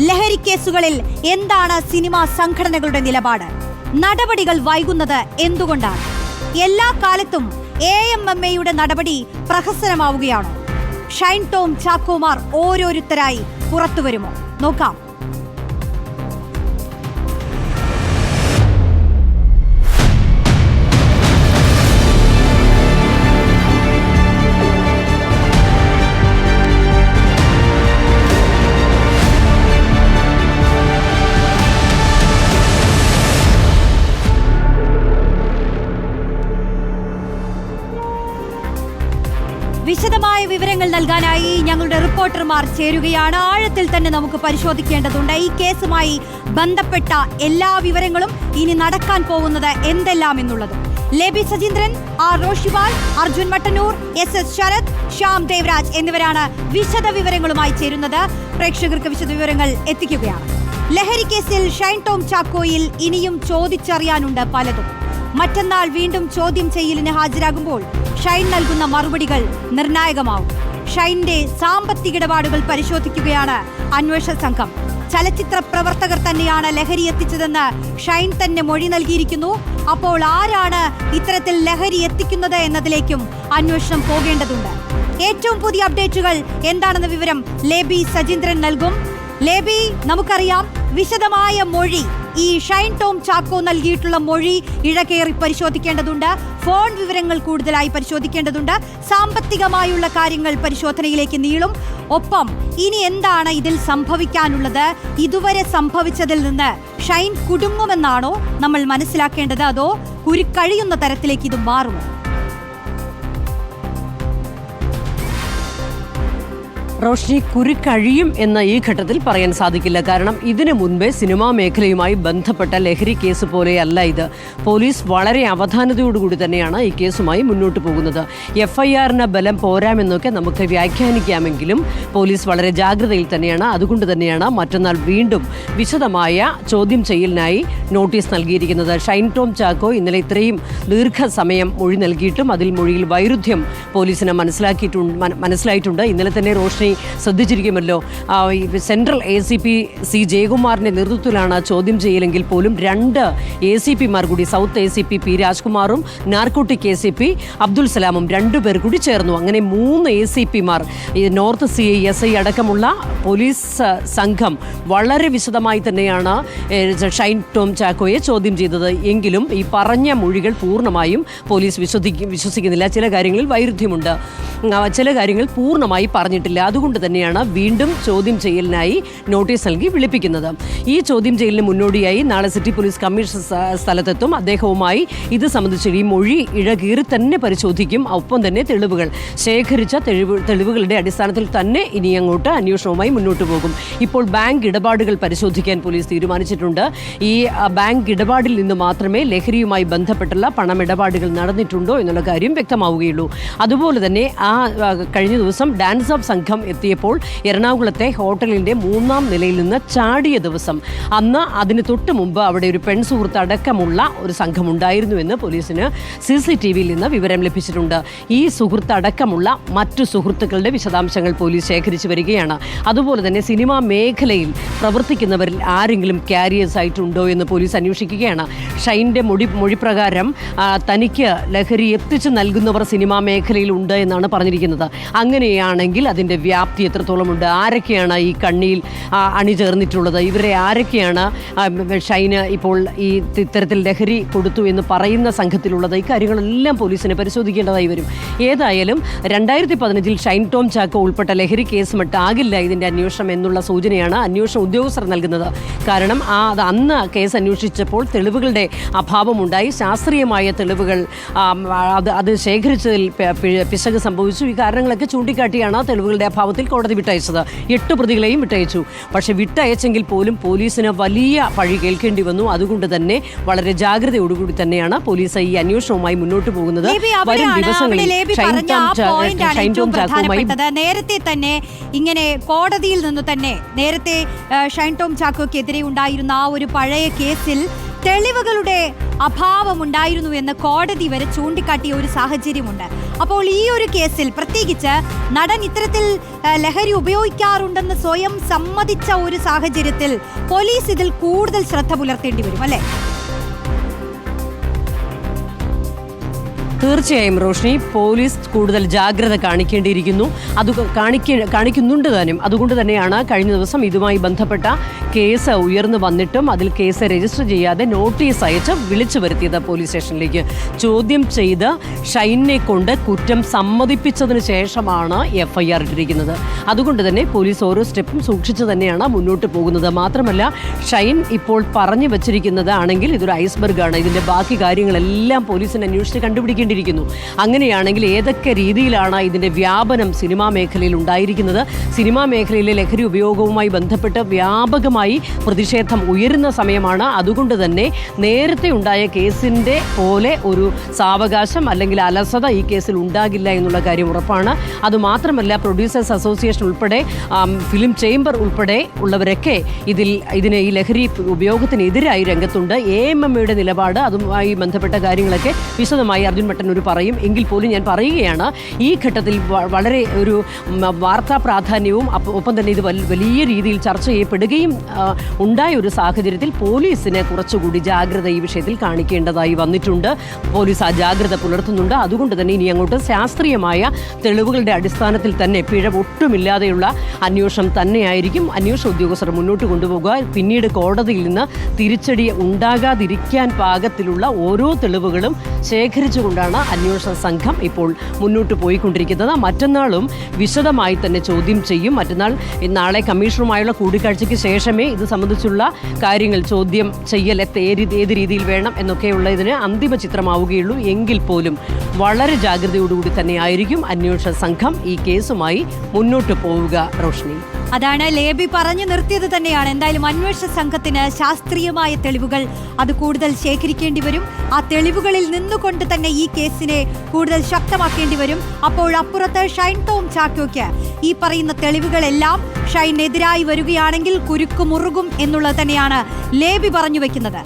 ലഹരി കേസുകളിൽ എന്താണ് സിനിമാ സംഘടനകളുടെ നിലപാട്? നടപടികൾ വൈകുന്നത് എന്തുകൊണ്ടാണ്? എല്ലാ കാലത്തും AMMAയുടെ നടപടി പ്രഹസനമാവുകയാണോ? ഷൈൻ ടോം ചാക്കോമാർ ഓരോരുത്തരായി പുറത്തുവരുമോ? നോക്കാം. വിശദമായ വിവരങ്ങൾ നൽകാനായി ഞങ്ങളുടെ റിപ്പോർട്ടർമാർ ചേരുകയാണ്. ആഴത്തിൽ തന്നെ നമുക്ക് പരിശോധിക്കേണ്ടതുണ്ട് ഈ കേസുമായി ബന്ധപ്പെട്ട എല്ലാ വിവരങ്ങളും, ഇനി നടക്കാൻ പോകുന്നത് എന്തെല്ലാം എന്നുള്ളതും. ലേബി സജീന്ദ്രൻ, ആർ റോഷിപാൽ, അർജുൻ മട്ടന്നൂർ, SS ശരത്, ശ്യാം ദേവരാജ് എന്നിവരാണ് വിശദ വിവരങ്ങളുമായി ചേരുന്നത്. പ്രേക്ഷകർക്ക് വിശദ വിവരങ്ങൾ എത്തിക്കുകയാണ്. ലഹരി കേസിൽ ഷൈൻ ടോം ചാക്കോയിൽ ഇനിയും ചോദിച്ചറിയാനുണ്ട് പലതും. മറ്റന്നാൾ വീണ്ടും ചോദ്യം ചെയ്യലിന് ഹാജരാകുമ്പോൾ ഷൈൻ നൽകുന്ന മറുപടികൾ നിർണായകമാവും. ഷൈനിന്റെ സാമ്പത്തിക ഇടപാടുകൾ പരിശോധിക്കുകയാണ് അന്വേഷണ സംഘം. ചലച്ചിത്ര പ്രവർത്തകർ തന്നെയാണ് ലഹരി എത്തിച്ചതെന്ന് ഷൈൻ തന്നെ മൊഴി നൽകിയിരിക്കുന്നു. അപ്പോൾ ആരാണ് ഇത്തരത്തിൽ ലഹരി എത്തിക്കുന്നത് എന്നതിലേക്കും അന്വേഷണം പോകേണ്ടതുണ്ട്. ഏറ്റവും പുതിയ അപ്ഡേറ്റുകൾ എന്താണെന്ന വിവരം ലേബി സജീന്ദ്രൻ നൽകും. ലേബി, നമുക്കറിയാം വിശദമായ മൊഴി, ഈ ഷൈൻ ടോം ചാക്കോ നൽകിയിട്ടുള്ള മൊഴി ഇഴകേറി പരിശോധിക്കേണ്ടതുണ്ട്. ഫോൺ വിവരങ്ങൾ കൂടുതലായി പരിശോധിക്കേണ്ടതുണ്ട്. സാമ്പത്തികമായുള്ള കാര്യങ്ങൾ പരിശോധനയിലേക്ക് നീളും. ഒപ്പം ഇനി എന്താണ് ഇതിൽ സംഭവിക്കാനുള്ളത്? ഇതുവരെ സംഭവിച്ചതിൽ നിന്ന് ഷൈൻ കുടുങ്ങുമെന്നാണോ നമ്മൾ മനസ്സിലാക്കേണ്ടത്, അതോ കുരുക്കഴിയുന്ന തരത്തിലേക്ക് ഇത് മാറുമോ? റോഷ്നി, കുരുക്കഴിയും എന്ന ഈ ഘട്ടത്തിൽ പറയാൻ സാധിക്കില്ല. കാരണം ഇതിനു മുൻപേ സിനിമാ മേഖലയുമായി ബന്ധപ്പെട്ട ലഹരി കേസ് പോലെയല്ല ഇത്. പോലീസ് വളരെ അവധാനതയോടുകൂടി തന്നെയാണ് ഈ കേസുമായി മുന്നോട്ട് പോകുന്നത്. FIRന് ബലം പോരാമെന്നൊക്കെ നമുക്ക് വ്യാഖ്യാനിക്കാമെങ്കിലും പോലീസ് വളരെ ജാഗ്രതയിൽ തന്നെയാണ്. അതുകൊണ്ട് തന്നെയാണ് മറ്റന്നാൾ വീണ്ടും വിശദമായ ചോദ്യം ചെയ്യലിനായി നോട്ടീസ് നൽകിയിരിക്കുന്നത്. ഷൈൻ ടോം ചാക്കോ ഇന്നലെ ഇത്രയും ദീർഘസമയം മൊഴി നൽകിയിട്ടും അതിൽ മൊഴിയിൽ വൈരുദ്ധ്യം പോലീസിന് മനസ്സിലായിട്ടുണ്ട്. ഇന്നലെ തന്നെ റോഷ്നി ശ്രദ്ധിച്ചിരിക്കുമല്ലോ, സെൻട്രൽ ACP C ജയകുമാറിന്റെ നേതൃത്വത്തിലാണ് ചോദ്യം ചെയ്യലെങ്കിൽ പോലും 2 ACPമാർ കൂടി, സൗത്ത് ACP P രാജ്കുമാറും നാർക്കോട്ടിക് ACP അബ്ദുൽ സലാമും 2 പേർ കൂടി ചേർന്നു. അങ്ങനെ 3 ACPമാർ, നോർത്ത് CI അടക്കമുള്ള പോലീസ് സംഘം വളരെ വിശദമായി തന്നെയാണ് ഷൈൻ ടോം ചാക്കോയെ ചോദ്യം ചെയ്തത്. എങ്കിലും ഈ പറഞ്ഞ മൊഴികൾ പൂർണ്ണമായും പോലീസ് വിശ്വസിക്കുന്നില്ല. ചില കാര്യങ്ങളിൽ വൈരുദ്ധ്യമുണ്ട്, ചില കാര്യങ്ങൾ പൂർണ്ണമായി പറഞ്ഞിട്ടില്ല. അതുകൊണ്ട് തന്നെയാണ് വീണ്ടും ചോദ്യം ചെയ്യലിനായി നോട്ടീസ് നൽകി വിളിപ്പിക്കുന്നത്. ഈ ചോദ്യം ചെയ്യലിന് മുന്നോടിയായി നാളെ സിറ്റി പോലീസ് കമ്മീഷണർ സ്ഥലത്തെത്തും. അദ്ദേഹവുമായി ഇത് സംബന്ധിച്ച് ഈ മൊഴി ഇഴകീറി തന്നെ പരിശോധിക്കും. ഒപ്പം തന്നെ ശേഖരിച്ച തെളിവുകളുടെ അടിസ്ഥാനത്തിൽ തന്നെ ഇനി അങ്ങോട്ട് അന്വേഷണവുമായി മുന്നോട്ട് പോകും. ഇപ്പോൾ ബാങ്ക് ഇടപാടുകൾ പരിശോധിക്കാൻ പോലീസ് തീരുമാനിച്ചിട്ടുണ്ട്. ഈ ബാങ്ക് ഇടപാടിൽ നിന്ന് മാത്രമേ ലഹരിയുമായി ബന്ധപ്പെട്ടുള്ള പണമിടപാടുകൾ നടന്നിട്ടുണ്ടോ എന്നുള്ള കാര്യം വ്യക്തമാവുകയുള്ളൂ. അതുപോലെ തന്നെ കഴിഞ്ഞ ദിവസം ഡാൻസ് ഓഫ് സംഘം എത്തിയപ്പോൾ എറണാകുളത്തെ ഹോട്ടലിൻ്റെ 3ാം നിലയിൽ നിന്ന് ചാടിയ ദിവസം, അന്ന് അതിന് തൊട്ട് മുമ്പ് അവിടെ ഒരു പെൺസുഹൃത്ത് അടക്കമുള്ള ഒരു സംഘം ഉണ്ടായിരുന്നുവെന്ന് പോലീസിന് CCTVയിൽ നിന്ന് വിവരം ലഭിച്ചിട്ടുണ്ട്. ഈ സുഹൃത്ത് അടക്കമുള്ള മറ്റു സുഹൃത്തുക്കളുടെ വിശദാംശങ്ങൾ പോലീസ് ശേഖരിച്ചു വരികയാണ്. അതുപോലെ തന്നെ സിനിമാ മേഖലയിൽ പ്രവർത്തിക്കുന്നവരിൽ ആരെങ്കിലും ക്യാരിയേഴ്സ് ആയിട്ടുണ്ടോ എന്ന് പോലീസ് അന്വേഷിക്കുകയാണ്. ഷൈൻ്റെ മൊഴി പ്രകാരം തനിക്ക് ലഹരി എത്തിച്ചു നൽകുന്നവർ സിനിമാ മേഖലയിൽ ഉണ്ട് എന്നാണ് പറഞ്ഞിരിക്കുന്നത്. അങ്ങനെയാണെങ്കിൽ അതിൻ്റെ വ്യാപ്തി എത്രത്തോളമുണ്ട്, ആരൊക്കെയാണ് ഈ കണ്ണിയിൽ അണിചേർന്നിട്ടുള്ളത്, ഇവരെ ആരൊക്കെയാണ് ഷൈന് ഇപ്പോൾ ഈ ഇത്തരത്തിൽ ലഹരി കൊടുത്തു എന്ന് പറയുന്ന സംഘത്തിലുള്ളത്, ഈ കാര്യങ്ങളെല്ലാം പോലീസിന് പരിശോധിക്കേണ്ടതായി വരും. ഏതായാലും 2015 ഷൈൻ ടോം ചാക്കോ ഉൾപ്പെട്ട ലഹരി കേസ് മട്ടാകില്ല ഇതിൻ്റെ അന്വേഷണം എന്നുള്ള സൂചനയാണ് അന്വേഷണ ഉദ്യോഗസ്ഥർ നൽകുന്നത്. കാരണം അന്ന് കേസ് അന്വേഷിച്ചപ്പോൾ തെളിവുകളുടെ അഭാവമുണ്ടായി. ശാസ്ത്രീയമായ തെളിവുകൾ അത് ശേഖരിച്ചതിൽ പിശക് സംഭവിച്ചു. ഈ കാരണങ്ങളൊക്കെ ചൂണ്ടിക്കാട്ടിയാണ് തെളിവുകളുടെ അഭാവത്തിൽ കോടതി വിട്ടയച്ചത്. 8 പ്രതികളെയും വിട്ടയച്ചു. പക്ഷേ വിട്ടയച്ചെങ്കിൽ പോലും പോലീസിന് വലിയ പഴി കേൾക്കേണ്ടി വന്നു. അതുകൊണ്ട് തന്നെ വളരെ ജാഗ്രതയോടുകൂടി തന്നെയാണ് പോലീസ് ഈ അന്വേഷണവുമായി മുന്നോട്ട് പോകുന്നത്. വരും ദിവസങ്ങളിൽ നേരത്തെ തന്നെ ഇങ്ങനെ കോടതിയിൽ നിന്ന് തന്നെ നേരത്തെ ഷൈൻ ടോം ചാക്കോക്കെതിരെ ഉണ്ടായിരുന്ന ആ ഒരു പഴയ കേസിൽ തെളിവുകളുടെ അഭാവമുണ്ടായിരുന്നു എന്ന് കോടതി വരെ ചൂണ്ടിക്കാട്ടിയ ഒരു സാഹചര്യമുണ്ട്. അപ്പോൾ ഈ ഒരു കേസിൽ പ്രത്യേകിച്ച് നടൻ ഇത്തരത്തിൽ ലഹരി ഉപയോഗിക്കാറുണ്ടെന്ന് സ്വയം സമ്മതിച്ച ഒരു സാഹചര്യത്തിൽ പോലീസ് ഇതിൽ കൂടുതൽ ശ്രദ്ധ പുലർത്തേണ്ടി വരും, അല്ലേ? തീർച്ചയായും റോഷ്നി, പോലീസ് കൂടുതൽ ജാഗ്രത കാണിക്കേണ്ടിയിരിക്കുന്നു. അത് കാണിക്കുന്നുണ്ട് താനും. അതുകൊണ്ട് തന്നെയാണ് കഴിഞ്ഞ ദിവസം ഇതുമായി ബന്ധപ്പെട്ട കേസ് ഉയർന്നു വന്നിട്ടും അതിൽ കേസ് രജിസ്റ്റർ ചെയ്യാതെ നോട്ടീസ് അയച്ച് വിളിച്ചു വരുത്തിയത് പോലീസ് സ്റ്റേഷനിലേക്ക്. ചോദ്യം ചെയ്ത് ഷൈനെ കൊണ്ട് കുറ്റം സമ്മതിപ്പിച്ചതിന് ശേഷമാണ് FIR ഇട്ടിരിക്കുന്നത്. അതുകൊണ്ട് തന്നെ പോലീസ് ഓരോ സ്റ്റെപ്പും സൂക്ഷിച്ചു തന്നെയാണ് മുന്നോട്ട് പോകുന്നത്. മാത്രമല്ല, ഷൈൻ ഇപ്പോൾ പറഞ്ഞു വച്ചിരിക്കുന്നത് ആണെങ്കിൽ ഇതൊരു ഐസ്ബർഗാണ്. ഇതിൻ്റെ ബാക്കി കാര്യങ്ങളെല്ലാം പോലീസിന് അന്വേഷിച്ച് കണ്ടുപിടിക്കേണ്ടി. അങ്ങനെയാണെങ്കിൽ ഏതൊക്കെ രീതിയിലാണ് ഇതിന്റെ വ്യാപനം സിനിമാ മേഖലയിൽ ഉണ്ടായിരിക്കുന്നത്? സിനിമാ മേഖലയിലെ ലഹരി ഉപയോഗവുമായി ബന്ധപ്പെട്ട് വ്യാപകമായി പ്രതിഷേധം ഉയരുന്ന സമയമാണ്. അതുകൊണ്ട് തന്നെ നേരത്തെ ഉണ്ടായ കേസിന്റെ പോലെ ഒരു സാവകാശം അല്ലെങ്കിൽ അലസത ഈ കേസിൽ ഉണ്ടാകില്ല എന്നുള്ള കാര്യം ഉറപ്പാണ്. അതുമാത്രമല്ല, പ്രൊഡ്യൂസേഴ്സ് അസോസിയേഷൻ ഉൾപ്പെടെ ഫിലിം ചേംബർ ഉൾപ്പെടെ ഉള്ളവരൊക്കെ ഇതിന് ഈ ലഹരി ഉപയോഗത്തിനെതിരായി രംഗത്തുണ്ട്. AMMയുടെ നിലപാട്, അതുമായി ബന്ധപ്പെട്ട കാര്യങ്ങളൊക്കെ വിശദമായി അർജുൻ ഒരു പറയും. എങ്കിൽ പോലും ഞാൻ പറയുകയാണ്, ഈ ഘട്ടത്തിൽ വളരെ ഒരു വാർത്താ പ്രാധാന്യവും ഒപ്പം തന്നെ ഇത് വലിയ രീതിയിൽ ചർച്ച ചെയ്യപ്പെടുകയും ഉണ്ടായ ഒരു സാഹചര്യത്തിൽ പോലീസിന് കുറച്ചുകൂടി ജാഗ്രത ഈ വിഷയത്തിൽ കാണിക്കേണ്ടതായി വന്നിട്ടുണ്ട്. പോലീസ് ആ ജാഗ്രത പുലർത്തുന്നുണ്ട്. അതുകൊണ്ട് തന്നെ ഇനി അങ്ങോട്ട് ശാസ്ത്രീയമായ തെളിവുകളുടെ അടിസ്ഥാനത്തിൽ തന്നെ പിഴവൊട്ടുമില്ലാതെയുള്ള അന്വേഷണം തന്നെയായിരിക്കും അന്വേഷണ ഉദ്യോഗസ്ഥർ മുന്നോട്ട് കൊണ്ടുപോകുക. പിന്നീട് കോടതിയിൽ നിന്ന് തിരിച്ചടി ഉണ്ടാകാതിരിക്കാൻ പാകത്തിലുള്ള ഓരോ തെളിവുകളും ശേഖരിച്ചുകൊണ്ടാണ് അന്വേഷണ സംഘം ഇപ്പോൾ മുന്നോട്ട് പോയിക്കൊണ്ടിരിക്കുന്നത്. മറ്റന്നാളും വിശദമായി തന്നെ ചോദ്യം ചെയ്യും. നാളെ കമ്മീഷണറുമായുള്ള കൂടിക്കാഴ്ചയ്ക്ക് ശേഷമേ ഇത് സംബന്ധിച്ചുള്ള കാര്യങ്ങൾ ചോദ്യം ചെയ്യൽ ഏത് രീതിയിൽ വേണം എന്നൊക്കെയുള്ള ഇതിന് അന്തിമ ചിത്രമാവുകയുള്ളൂ. എങ്കിൽ പോലും വളരെ ജാഗ്രതയോടുകൂടി തന്നെയായിരിക്കും അന്വേഷണ സംഘം ഈ കേസുമായി മുന്നോട്ട് പോവുക. റോഷ്നി, അതാണ് ലേബി പറഞ്ഞു നിർത്തിയത് തന്നെയാണ്. എന്തായാലും അന്വേഷണ സംഘത്തിന് ശാസ്ത്രീയമായ തെളിവുകൾ അത് കൂടുതൽ ശേഖരിക്കേണ്ടി വരും. ആ തെളിവുകളിൽ നിന്നുകൊണ്ട് തന്നെ ഈ കേസിനെ കൂടുതൽ ശക്തമാക്കേണ്ടി വരും. അപ്പോഴപ്പുറത്ത് ഷൈൻ ടോം ചാക്കോയ്ക്ക് ഈ പറയുന്ന തെളിവുകളെല്ലാം ഷൈനെതിരായി വരികയാണെങ്കിൽ കുരുക്ക് മുറുകും എന്നുള്ളത് തന്നെയാണ് ലേബി പറഞ്ഞു വെക്കുന്നത്.